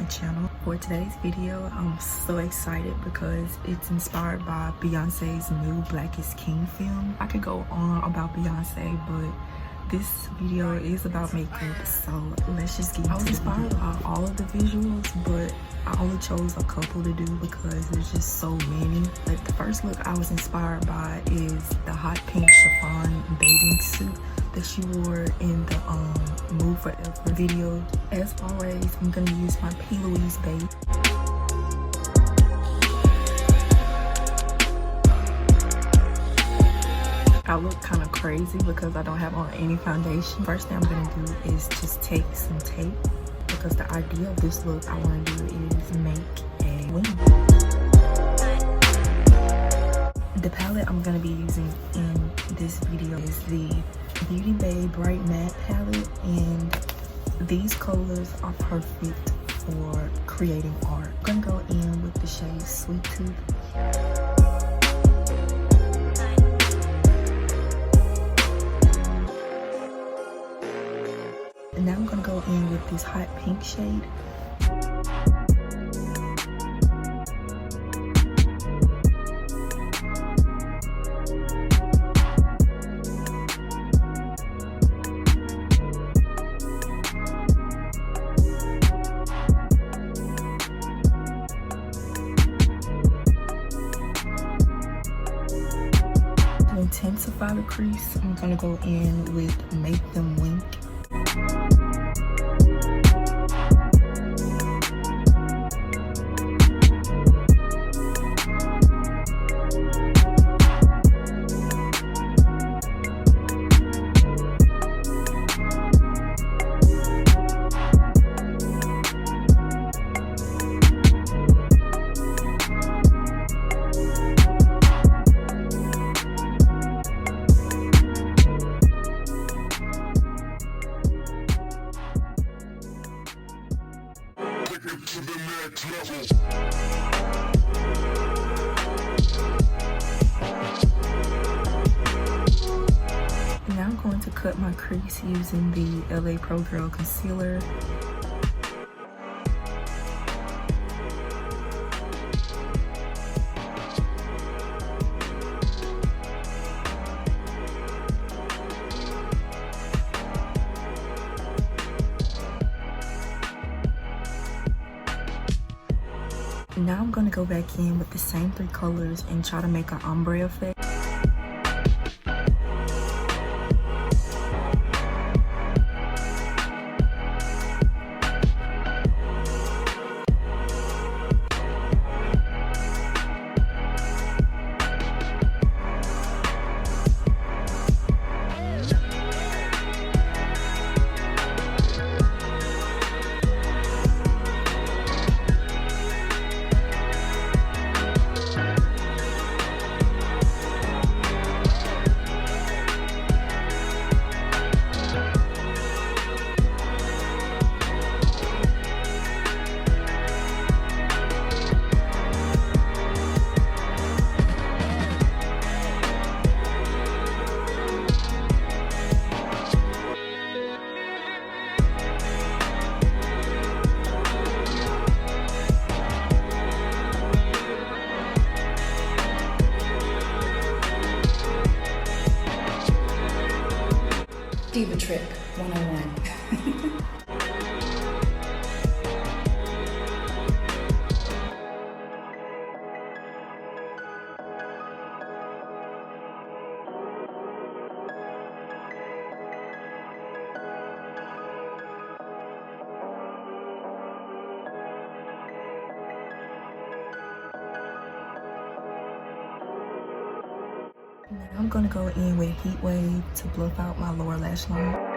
my channel. For today's video, I'm so excited because it's inspired by Beyonce's new Black is King film. I could go on about Beyonce, but this video is about makeup, so let's just get into it. I was inspired by all of the visuals, but I only chose a couple to do because there's just so many. Like, the first look I was inspired by is the hot pink chiffon bathing suit that she wore in the Move Forever video. As always, I'm gonna use my P. Louise base. I look kind of crazy because I don't have on any foundation. First thing I'm gonna do is just take some tape, because the idea of this look I want to do is make a wing. The palette I'm going to be using in this video is the Beauty Bay Bright Matte palette, and these colors are perfect for creating art. I'm going to go in with the shade Sweet Tooth. And now I'm going to go in with this hot pink shade. To intensify the crease, I'm going to go in with Make Them Wink. To the next level. Now I'm going to cut my crease using the LA Pro Girl concealer. Now I'm going to go back in with the same three colors and try to make an ombre effect. Diva Trick 101. Now I'm going to go in with Heat Wave to bluff out my lower lash line.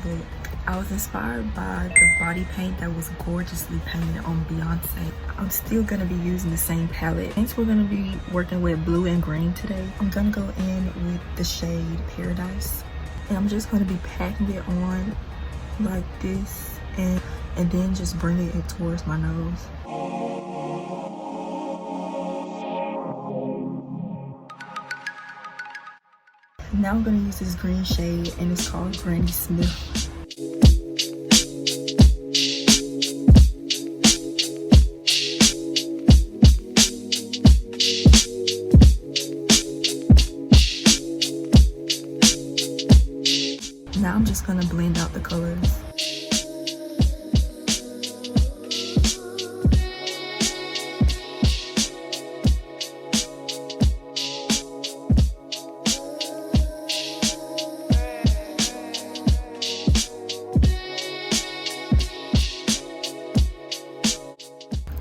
but I was inspired by the body paint that was gorgeously painted on Beyonce. I'm still gonna be using the same palette. Since we're gonna be working with blue and green today, I'm gonna go in with the shade Paradise. And I'm just gonna be packing it on like this and then just bringing it towards my nose. Now I'm gonna use this green shade and it's called Granny Smith. Now I'm just gonna blend out the colors.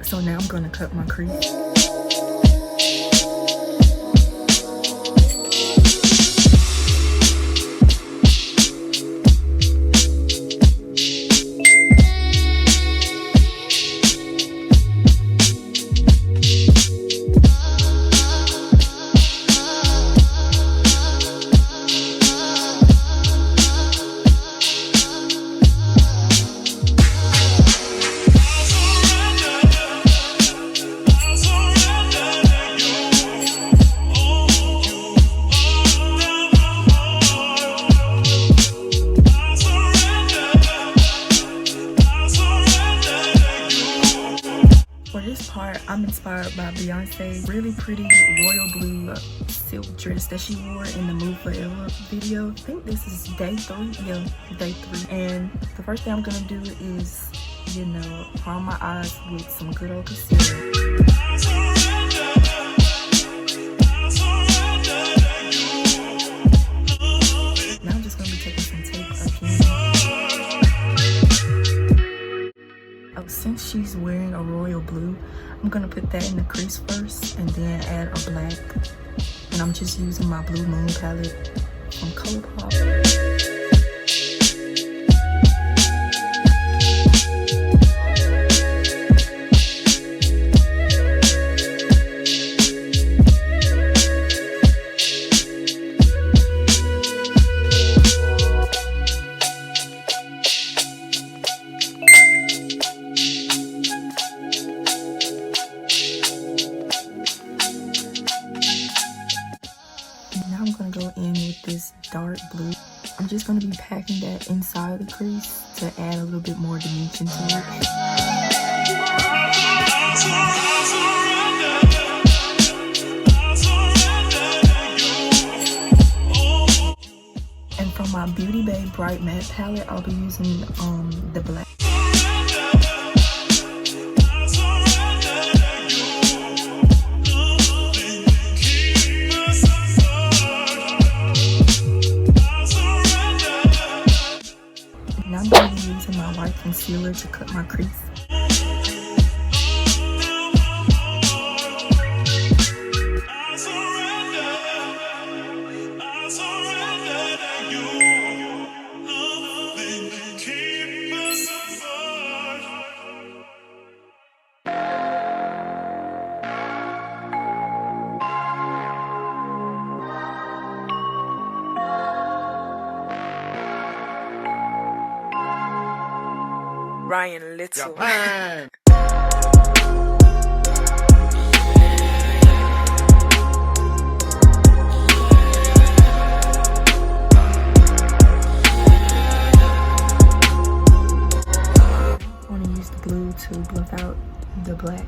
So now I'm gonna cut my crease. I'm inspired by Beyonce's really pretty royal blue silk dress that she wore in the Move Forever video. I think this is day 3. Yeah, day 3. And the first thing I'm gonna do is, you know, prime my eyes with some good old concealer. Now I'm just gonna be taking some tape again. Oh, since she's wearing a royal blue, I'm gonna put that in the crease first and then add a black. And I'm just using my Blue Moon palette from ColourPop. Now I'm gonna go in with this dark blue. I'm just gonna be packing that inside the crease to add a little bit more dimension to it. And from my Beauty Bay Bright Matte palette, I'll be using the black. Now I'm going to be using my white concealer to cut my crease. Ryan Little. I want to use the blue to bluff out the black.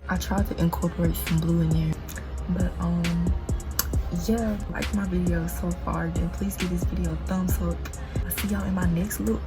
I tried to incorporate some blue in there, but yeah, like my video so far, then please give this video a thumbs up. I'll see y'all in my next look.